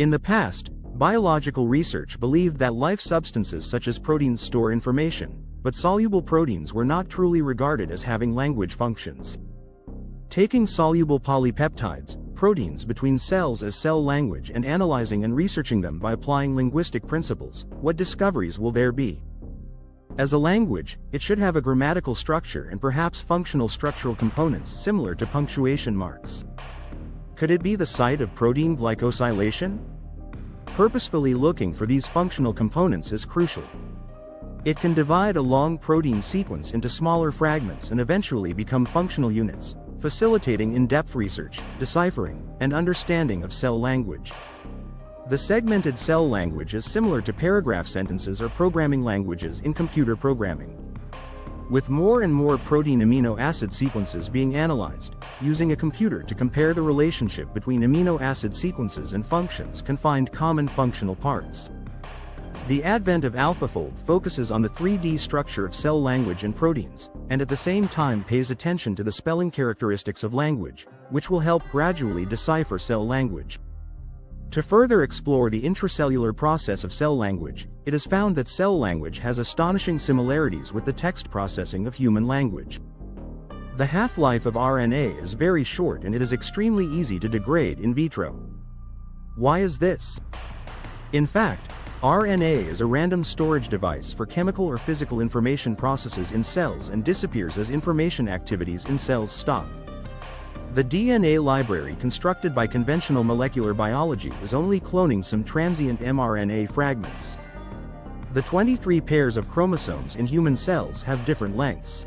In the past, biological research believed that life substances such as proteins store information, but soluble proteins were not truly regarded as having language functions. Taking soluble polypeptides, proteins between cells as cell language and analyzing and researching them by applying linguistic principles, what discoveries will there be? As a language, it should have a grammatical structure and perhaps functional structural components similar to punctuation marks. Could it be the site of protein glycosylation? Purposefully looking for these functional components is crucial. It can divide a long protein sequence into smaller fragments and eventually become functional units, facilitating in-depth research, deciphering, and understanding of cell language. The segmented cell language is similar to paragraph sentences or programming languages in computer programming. With more and more protein amino acid sequences being analyzed, using a computer to compare the relationship between amino acid sequences and functions can find common functional parts. The advent of AlphaFold focuses on the 3D structure of cell language and proteins, and at the same time pays attention to the spelling characteristics of language, which will help gradually decipher cell language. To further explore the intracellular process of cell language, it is found that cell language has astonishing similarities with the text processing of human language. The half-life of RNA is very short and it is extremely easy to degrade in vitro. Why is this? In fact, RNA is a random storage device for chemical or physical information processes in cells and disappears as information activities in cells stop. The DNA library constructed by conventional molecular biology is only cloning some transient mRNA fragments. The 23 pairs of chromosomes in human cells have different lengths.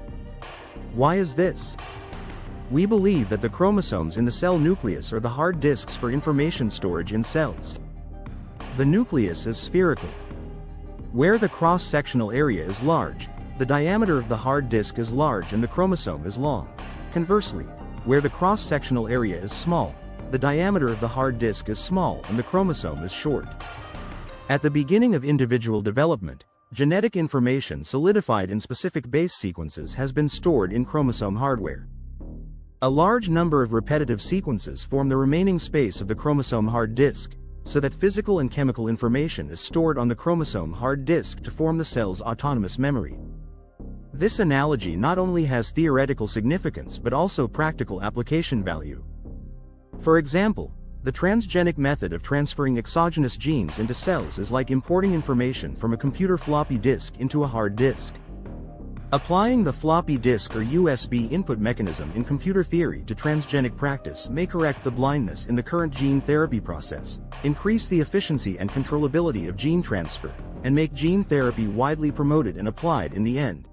Why is this? We believe that the chromosomes in the cell nucleus are the hard disks for information storage in cells. The nucleus is spherical. Where the cross-sectional area is large, the diameter of the hard disk is large and the chromosome is long. Conversely, where the cross-sectional area is small, the diameter of the hard disk is small and the chromosome is short. At the beginning of individual development, genetic information solidified in specific base sequences has been stored in chromosome hardware. A large number of repetitive sequences form the remaining space of the chromosome hard disk, so that physical and chemical information is stored on the chromosome hard disk to form the cell's autonomous memory. This analogy not only has theoretical significance but also practical application value. For example, the transgenic method of transferring exogenous genes into cells is like importing information from a computer floppy disk into a hard disk. Applying the floppy disk or USB input mechanism in computer theory to transgenic practice may correct the blindness in the current gene therapy process, increase the efficiency and controllability of gene transfer, and make gene therapy widely promoted and applied in the end.